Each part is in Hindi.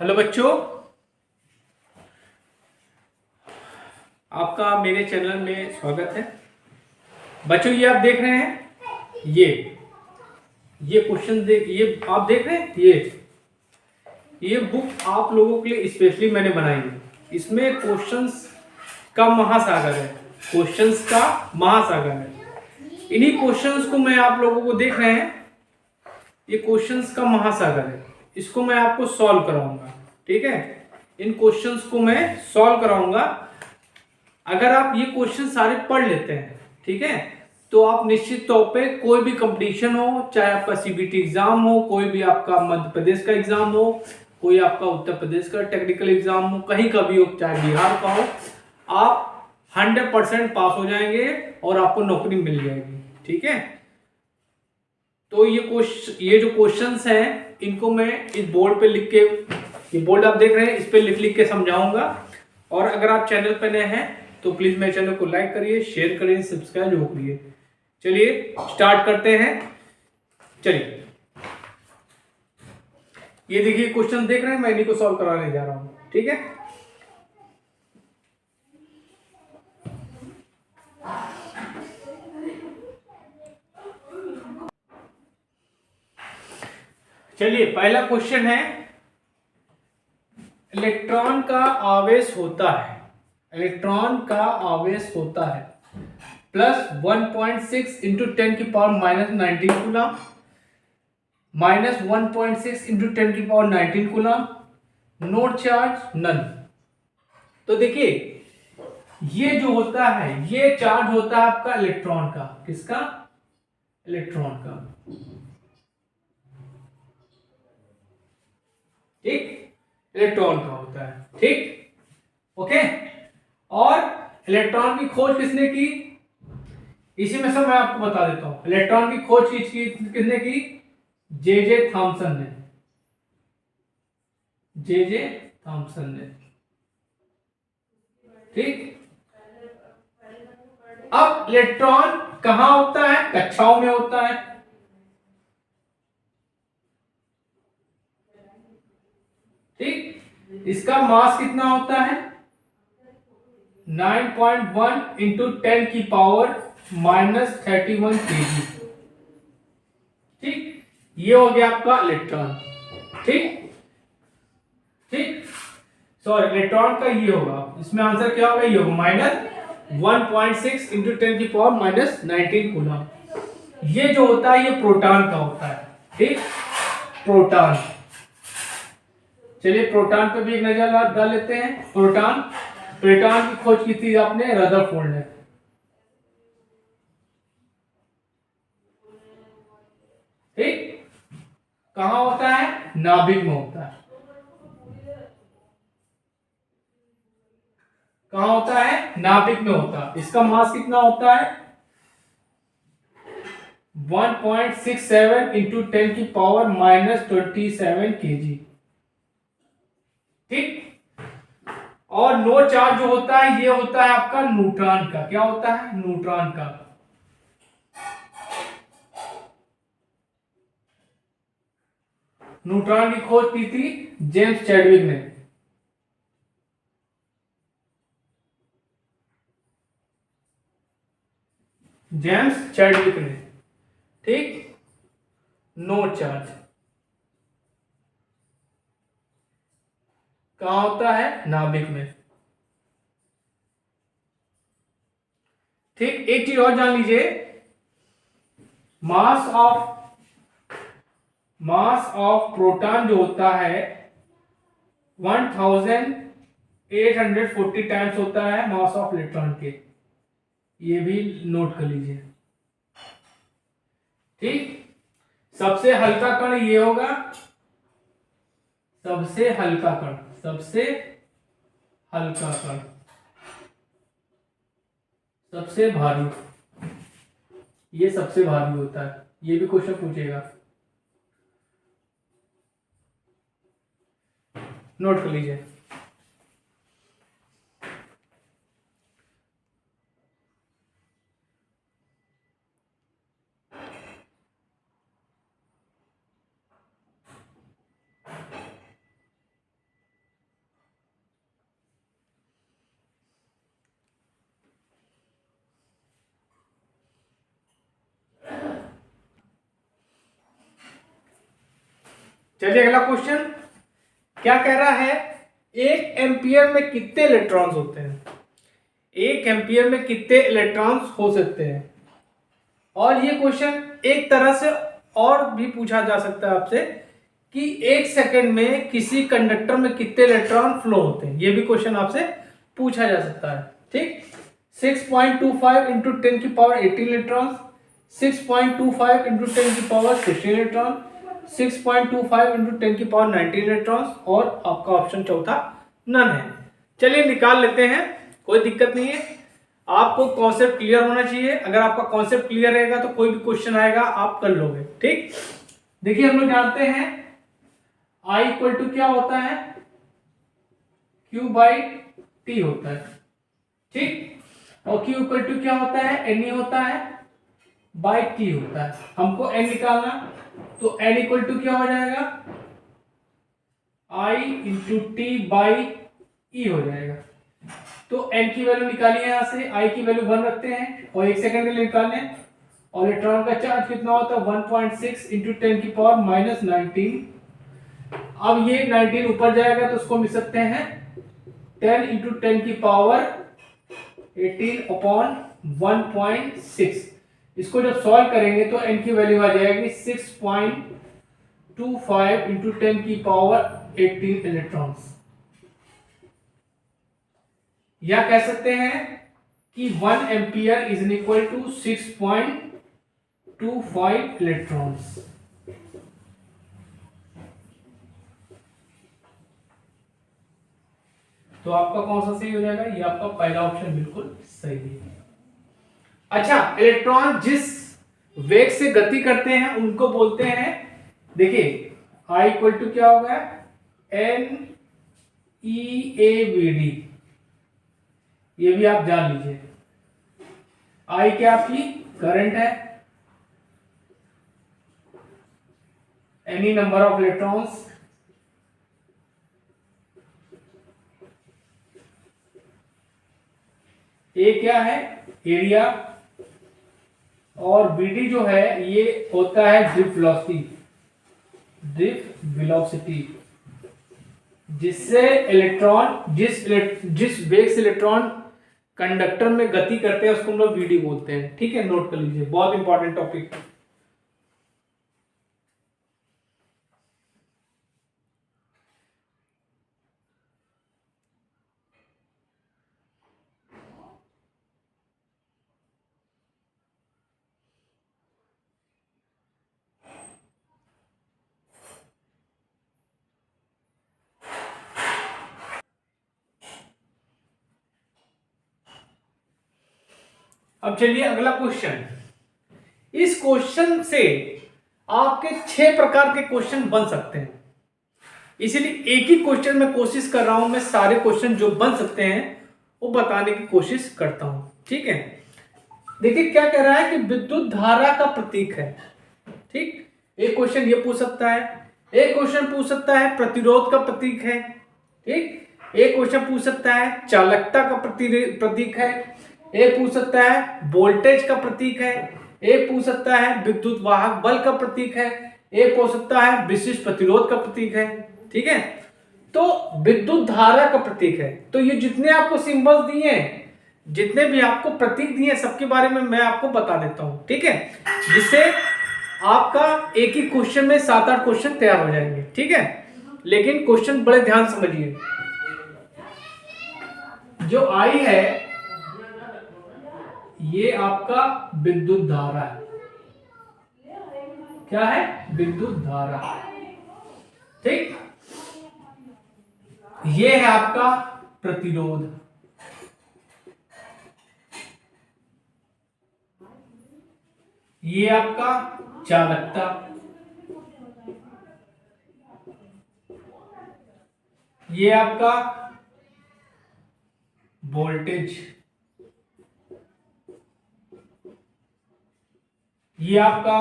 हेलो बच्चों, आपका मेरे चैनल में स्वागत है। बच्चों, ये आप देख रहे हैं, ये क्वेश्चन ये आप देख रहे हैं, ये बुक आप लोगों के लिए स्पेशली मैंने बनाई है। इसमें क्वेश्चंस का महासागर है, क्वेश्चंस का महासागर है। इन्हीं क्वेश्चंस को मैं आप लोगों को देख रहे हैं, ये क्वेश्चंस का महासागर है। इसको मैं आपको सॉल्व कराऊंगा, ठीक है। इन क्वेश्चंस को मैं सॉल्व कराऊंगा। अगर आप ये क्वेश्चन सारे पढ़ लेते हैं, ठीक है, तो आप निश्चित तौर पे कोई भी कंपटीशन हो, चाहे आपका सीबीटी एग्जाम हो, कोई भी आपका मध्य प्रदेश का एग्जाम हो, कोई आपका उत्तर प्रदेश का टेक्निकल एग्जाम हो, कहीं का भी हो, चाहे बिहार का हो, आप 100% पास हो जाएंगे और आपको नौकरी मिल जाएगी, ठीक है। तो ये जो क्वेश्चंस हैं, इनको मैं इस बोर्ड पे लिख के, ये बोर्ड आप देख रहे हैं, इस पे लिख के समझाऊंगा। और अगर आप चैनल पे नए हैं तो प्लीज मेरे चैनल को लाइक करिए, शेयर करिए, सब्सक्राइब जरूर करिए। चलिए स्टार्ट करते हैं। चलिए, ये देखिए क्वेश्चन देख रहे हैं, मैं इन्हीं को सॉल्व कराने जा रहा हूं, ठीक है। चलिए, पहला क्वेश्चन है, इलेक्ट्रॉन का आवेश होता है, इलेक्ट्रॉन का आवेश होता है plus 1.6 into 10⁻⁻19 coulomb, minus 1.6 into 10⁻19 coulomb, no charge none. तो देखिए, ये जो होता है, ये चार्ज होता है आपका इलेक्ट्रॉन का। किसका? इलेक्ट्रॉन का, ठीक, इलेक्ट्रॉन का होता है, ठीक, ओके। और इलेक्ट्रॉन की खोज किसने की? इसी में से मैं आपको बता देता हूं, इलेक्ट्रॉन की खोज किसने की? जे थॉमसन ने, जे थॉमसन ने, ठीक। अब इलेक्ट्रॉन कहां होता है? कक्षाओं में होता है, ठीक। इसका मास कितना होता है? 9.1 इंटू 10⁻⁻31 kg, ठीक। ये हो गया आपका इलेक्ट्रॉन, ठीक, ठीक। सॉरी, इलेक्ट्रॉन का ये होगा, इसमें आंसर क्या होगा? ये होगा -1.6 इंटू 10⁻⁻19 कूलम। ये जो होता है, ये प्रोटॉन का होता है, ठीक, प्रोटॉन। चलिए, प्रोटॉन पे भी एक नजर डाल लेते हैं। प्रोटॉन, प्रोटॉन की खोज की थी आपने रदरफोर्ड ने, ठीक। कहां होता है? नाभिक में होता है। कहां होता है? नाभिक में होता है। इसका मास कितना होता है? 1.67 इंटू 10⁻⁻27 kg, ठीक। और नो चार्ज जो होता है, ये होता है आपका न्यूट्रॉन का। क्या होता है? न्यूट्रॉन का। न्यूट्रॉन की खोज की थी जेम्स चैडविक ने, जेम्स चैडविक ने, ठीक। नो चार्ज कहां होता है? नाभिक में, ठीक। एक चीज और जान लीजिए, मास ऑफ प्रोटॉन जो होता है 1840 टाइम्स होता है मास ऑफ इलेक्ट्रॉन के। ये भी नोट कर लीजिए, ठीक। सबसे हल्का कण ये होगा, सबसे हल्का कण, सबसे हल्का कण, सबसे भारी, ये सबसे भारी होता है। ये भी क्वेश्चन पूछेगा, नोट कर लीजिए। चलिए अगला क्वेश्चन क्या कह रहा है, 1 एम्पियर में कितने इलेक्ट्रॉन्स होते हैं? 1 एम्पियर में कितने इलेक्ट्रॉन्स हो सकते हैं? और ये क्वेश्चन एक तरह से और भी पूछा जा सकता है आपसे कि 1 सेकंड में किसी कंडक्टर में कितने इलेक्ट्रॉन फ्लो होते हैं, ये भी क्वेश्चन आपसे पूछा जा सकता है। ठीक, 6.25 into 10⁻18 electron, 6.25 into 10⁻16 electron, 6.25 into 10⁻19 electron, और आपका ऑप्शन चौथा नन है। चलिए निकाल लेते हैं, कोई दिक्कत नहीं है। आपको कॉन्सेप्ट क्लियर होना चाहिए, अगर आपका कॉन्सेप्ट क्लियर रहेगा तो कोई भी क्वेश्चन आएगा आप कर लोगे। ठीक, देखिए हम लोग जानते हैं I इक्वल टू क्या होता है, Q/T होता है। ठीक, और Q इक्वल टू क्या होता है, Ne होता है बाई T होता है। हमको N निकालना, तो N इक्वल टू क्या हो जाएगा, I into T by E हो जाएगा। तो N की वैल्यू निकालिए, यहां से I की वैल्यू 1 रखते हैं और 1 सेकंड के लिए निकालने। और इलेक्ट्रॉन का चार्ज कितना होता है, 1.6 इंटू 10⁻⁻19। अब ये 19 ऊपर जाएगा तो उसको मिल सकते हैं 10 इंटू 10⁻18 अपॉन 1.6। इसको जब सॉल्व करेंगे तो n की वैल्यू आ जाएगी 6.25 इंटू 10⁻18 इलेक्ट्रॉन्स। या कह सकते हैं कि 1 ampere is equal to 6.25 electrons. तो आपका कौन सा सही हो जाएगा, ये आपका पहला ऑप्शन बिल्कुल सही है। अच्छा, इलेक्ट्रॉन जिस वेग से गति करते हैं उनको बोलते हैं, देखिए I इक्वल टू क्या होगा, NeAVD, ये भी आप जान लीजिए। I क्या आपकी करंट है, एनी नंबर ऑफ इलेक्ट्रॉन्स, ए क्या है एरिया, और Vd जो है ये होता है ड्रिफ्ट वेलोसिटी, जिससे इलेक्ट्रॉन जिस वेग से इलेक्ट्रॉन कंडक्टर में गति करते हैं उसको हम लोग Vd बोलते हैं। ठीक है, नोट कर लीजिए, बहुत इंपॉर्टेंट टॉपिक। अब चलिए अगला क्वेश्चन। इस क्वेश्चन से आपके 6 प्रकार के क्वेश्चन बन सकते हैं, इसीलिए एक ही क्वेश्चन में कोशिश कर रहा हूं, मैं सारे क्वेश्चन जो बन सकते हैं वो बताने की कोशिश करता हूं। ठीक है, देखिए क्या कह रहा है कि विद्युत धारा का प्रतीक है। ठीक, एक क्वेश्चन ये पूछ सकता है, एक क्वेश्चन पूछ सकता है प्रतिरोध का प्रतीक है। ठीक, एक क्वेश्चन पूछ सकता है चालकता का प्रतीक है, एक पूछ सकता है वोल्टेज का प्रतीक है, एक पूछ सकता है विद्युत वाहक बल का प्रतीक है, एक पूछ सकता है विशिष्ट प्रतिरोध का प्रतीक है। ठीक है, तो विद्युत धारा का प्रतीक है। तो ये जितने आपको सिंबल्स दिए हैं, जितने भी आपको प्रतीक दिए, सबके बारे में मैं आपको बता देता हूं। ठीक है, जिससे आपका एक ही क्वेश्चन में 7-8 क्वेश्चन तैयार हो जाएंगे। ठीक है, लेकिन क्वेश्चन बड़े ध्यान समझिए। जो आई है ये आपका विद्युत धारा है। क्या है, विद्युत धारा। ठीक, ये है आपका प्रतिरोध, ये आपका चालकता, ये आपका वोल्टेज, ये आपका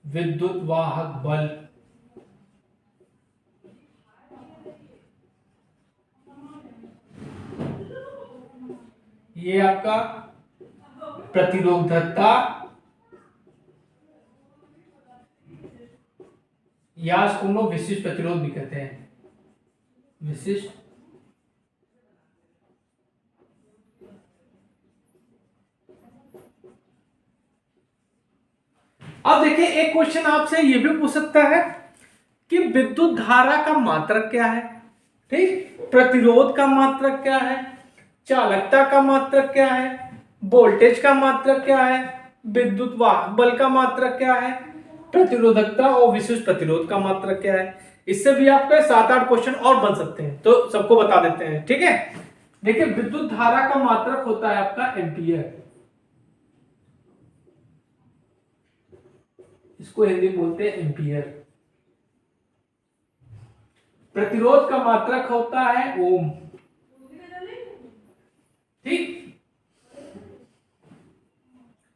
विद्युत वाहक बल, ये आपका प्रतिरोधकता, या इसको हम लोग विशिष्ट प्रतिरोध भी कहते हैं, विशिष्ट। अब देखिए एक क्वेश्चन आपसे ये भी पूछ सकता है कि विद्युत धारा का मात्रक क्या है, ठीक, प्रतिरोध का मात्रक क्या है, चालकता का मात्रक क्या है, वोल्टेज का मात्रक क्या है, विद्युत वाहक बल का मात्रक क्या है, प्रतिरोधकता और विशिष्ट प्रतिरोध का मात्रक क्या है। इससे भी आपके 7-8 क्वेश्चन और बन सकते हैं, तो सबको बता देते हैं, ठीक है। देखिए विद्युत धारा का मात्रक होता है आपका एम्पियर, इसको हिंदी बोलते हैं एम्पियर। प्रतिरोध का मात्रक होता है ओम, ठीक।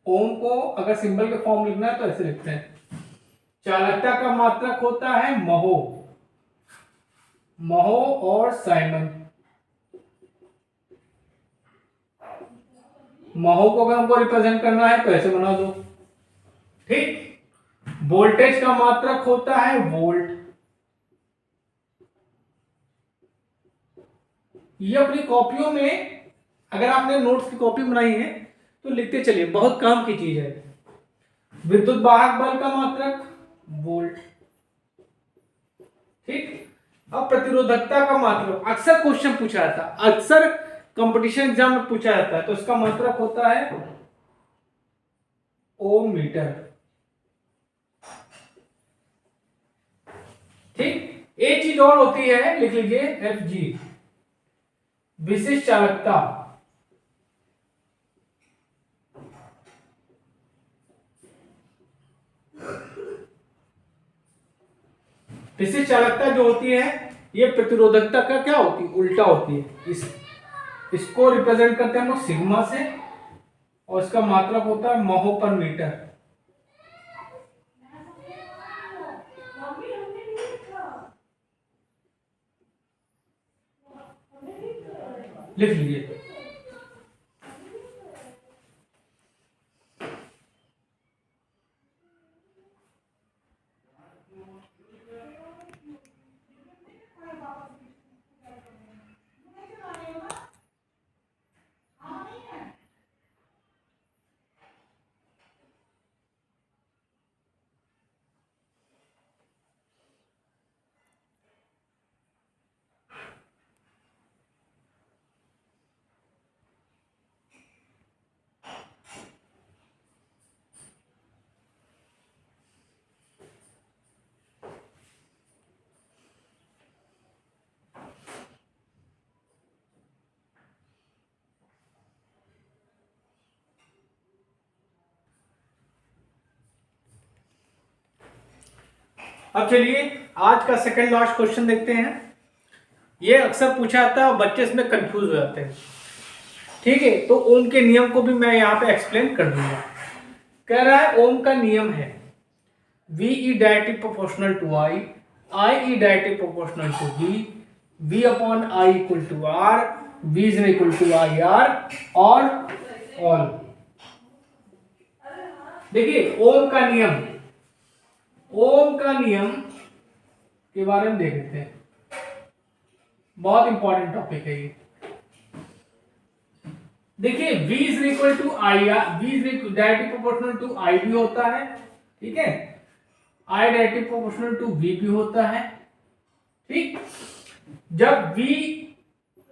ओम को अगर सिंबल के फॉर्म लिखना है तो ऐसे लिखते हैं। चालकता का मात्रक होता है महो, महो और साइमन। महो को अगर हमको रिप्रेजेंट करना है तो ऐसे बना दो, ठीक। वोल्टेज का मात्रक होता है वोल्ट, ये अपनी कॉपियों में अगर आपने नोट्स की कॉपी बनाई है तो लिखते चलिए, बहुत काम की चीज है। विद्युत वाहक बल का मात्रक वोल्ट, ठीक। अब प्रतिरोधकता का मात्रक अक्सर क्वेश्चन पूछा जाता है, अक्सर कंपटीशन एग्जाम में पूछा जाता है, तो इसका मात्रक होता है ओम मीटर, ठीक। एक चीज और होती है, लिख लीजिए एफ जी, विशिष्ट चालकता। विशिष्ट चालकता जो होती है ये प्रतिरोधकता का क्या होती है, उल्टा होती है। इसको रिप्रेजेंट करते हैं हम लोग सिग्मा से, और इसका मात्रक होता है महो पर मीटर। लिख लीजिए। अब चलिए आज का सेकंड लास्ट क्वेश्चन देखते हैं। ये अक्सर पूछा जाता है, बच्चे इसमें कंफ्यूज हो जाते हैं, ठीक है। तो ओम के नियम को भी मैं यहाँ पे एक्सप्लेन कर दूंगा। कह रहा है ओम का नियम है V E directly proportional to I, I E directly proportional to V, V upon I equal to R, V is equal to I R और ऑल। देखिए ओम का नियम, ओम का नियम के बारे में देख लेते हैं, बहुत इंपॉर्टेंट टॉपिक है ये। देखिए V is equal to I R, V इज डायरेक्टली प्रोपोर्शनल टू I भी होता है, ठीक है। I directly proportional to V भी होता है, ठीक। जब V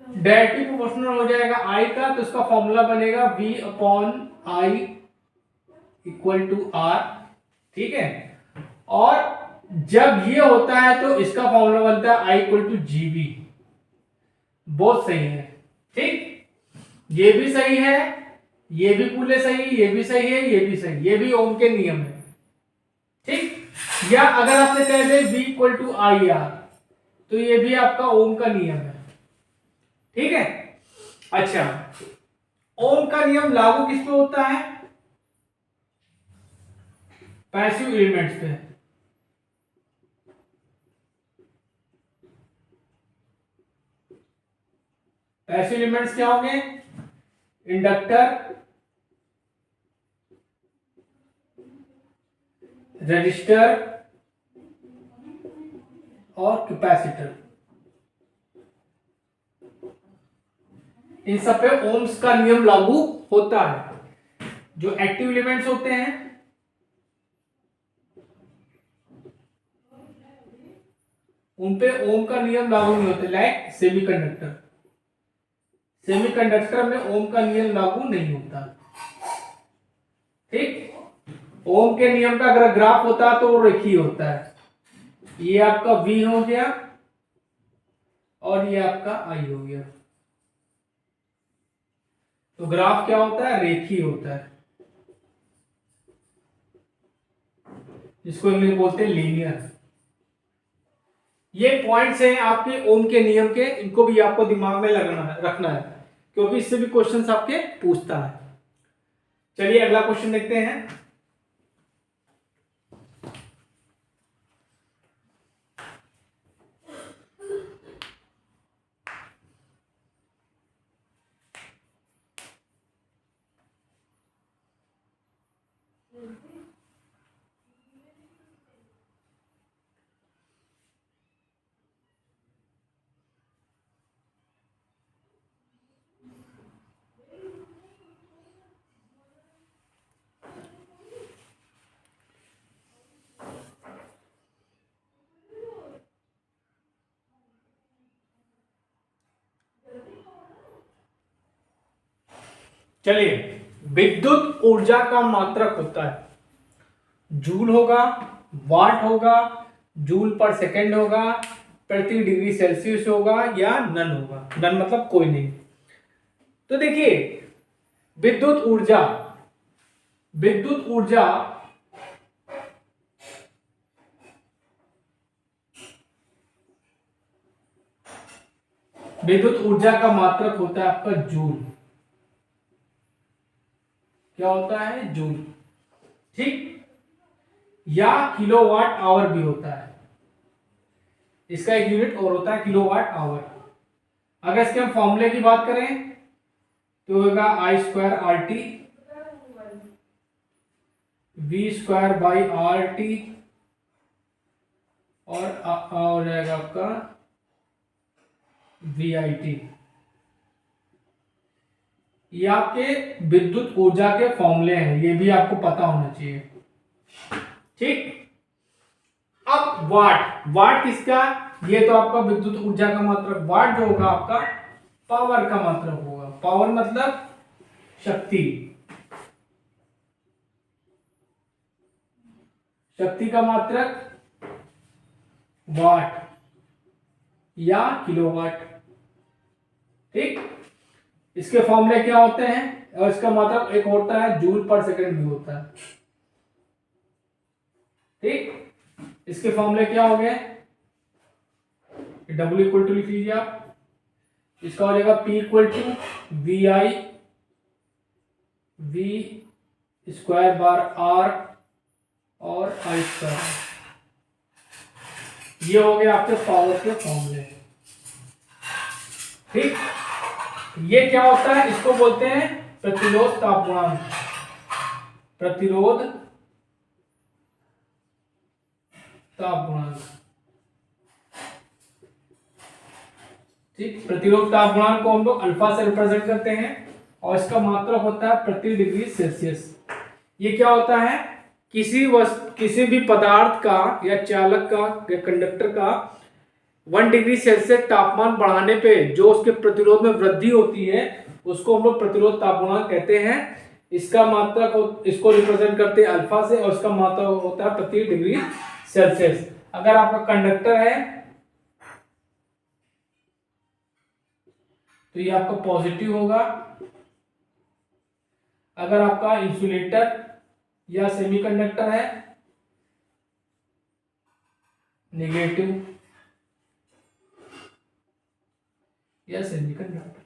डायरेक्टली प्रोपोर्शनल हो जाएगा I का तो इसका फॉर्मूला बनेगा V upon I equal to R, ठीक है। और जब ये होता है तो इसका फॉर्मूला बनता है I इक्वल टू GB। बहुत सही है, ठीक। ये भी सही है, ये भी पूरे सही, ये भी सही है, ये भी सही, ये भी ओम के नियम है, ठीक। या अगर आपने कह दे V equal to I R तो ये भी आपका ओम का नियम है, ठीक है। अच्छा, ओम का नियम लागू किस पे होता है, पैसिव एलिमेंट्स पे। पैसिव एलिमेंट्स क्या होंगे, इंडक्टर, रजिस्टर, और कैपेसिटर, इन सब पे ओम्स का नियम लागू होता है। जो एक्टिव एलिमेंट्स होते हैं उन पे ओम का नियम लागू नहीं होता, लाइक सेमीकंडक्टर। सेमीकंडक्टर में ओम का नियम लागू नहीं होता। ठीक, ओम के नियम का अगर ग्राफ होता तो वो रेखीय होता है। ये आपका V हो गया और ये आपका I हो गया। तो ग्राफ क्या होता है? रेखीय होता है, जिसको इंग्लिश में बोलते हैं लीनियर। ये पॉइंट्स हैं आपके ओम के नियम के, इनको भी आपको दिमाग में रखना है, क्योंकि इससे भी क्वेश्चंस आपके पूछता है। चलिए अगला क्वेश्चन देखते हैं। चलिए, विद्युत ऊर्जा का मात्रक होता है जूल होगा, वाट होगा, जूल पर सेकेंड होगा, प्रति डिग्री सेल्सियस होगा, या नन होगा। नन मतलब कोई नहीं। तो देखिए, विद्युत ऊर्जा, विद्युत ऊर्जा विद्युत ऊर्जा का मात्रक होता है आपका जूल। क्या होता है? जूल। ठीक, या किलोवाट आवर भी होता है। इसका एक यूनिट और होता है किलोवाट आवर। अगर इसके हम फॉर्मूले की बात करें तो होगा I²RT V²/RT और हो जाएगा आपका VIT। ये आपके विद्युत ऊर्जा के फॉर्मूले हैं, ये भी आपको पता होना चाहिए। ठीक, अब वाट, वाट किसका? ये तो आपका विद्युत ऊर्जा का मात्रक। वाट जो होगा आपका पावर का मात्रक होगा। पावर मतलब शक्ति, शक्ति का मात्रक वाट या किलोवाट। ठीक, इसके फॉर्मूले क्या होते हैं? और इसका मात्रक एक होता है जूल पर सेकंड भी होता है। ठीक, इसके फॉर्मूले क्या हो गए? W इक्वल टू लिख लीजिए आप। इसका हो जाएगा P equal to VI V²/R और I²। ये हो गए आपके पावर के फॉर्मूले। ठीक, ये क्या होता है? इसको बोलते हैं प्रतिरोध ताप गुणांक। प्रतिरोध ताप गुणांक। ठीक, प्रतिरोध ताप गुणांक को हम लोग अल्फा से रिप्रेजेंट करते हैं और इसका मात्रक होता है प्रति डिग्री सेल्सियस। ये क्या होता है? किसी भी पदार्थ का या चालक का या कंडक्टर का 1 डिग्री सेल्सियस तापमान बढ़ाने पे जो उसके प्रतिरोध में वृद्धि होती है उसको हम लोग प्रतिरोध ताप गुणांक कहते हैं। इसका मात्रक, इसको रिप्रेजेंट करते हैं अल्फा से और इसका मात्रक होता है प्रति डिग्री सेल्सियस। अगर आपका कंडक्टर है तो ये आपका पॉजिटिव होगा। अगर आपका इंसुलेटर या सेमीकंडक्टर है, नेगेटिव या सेमीकंडक्टर।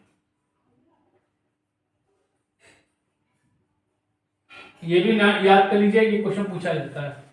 ये भी याद कर लीजिए कि क्वेश्चन पूछा जाता है।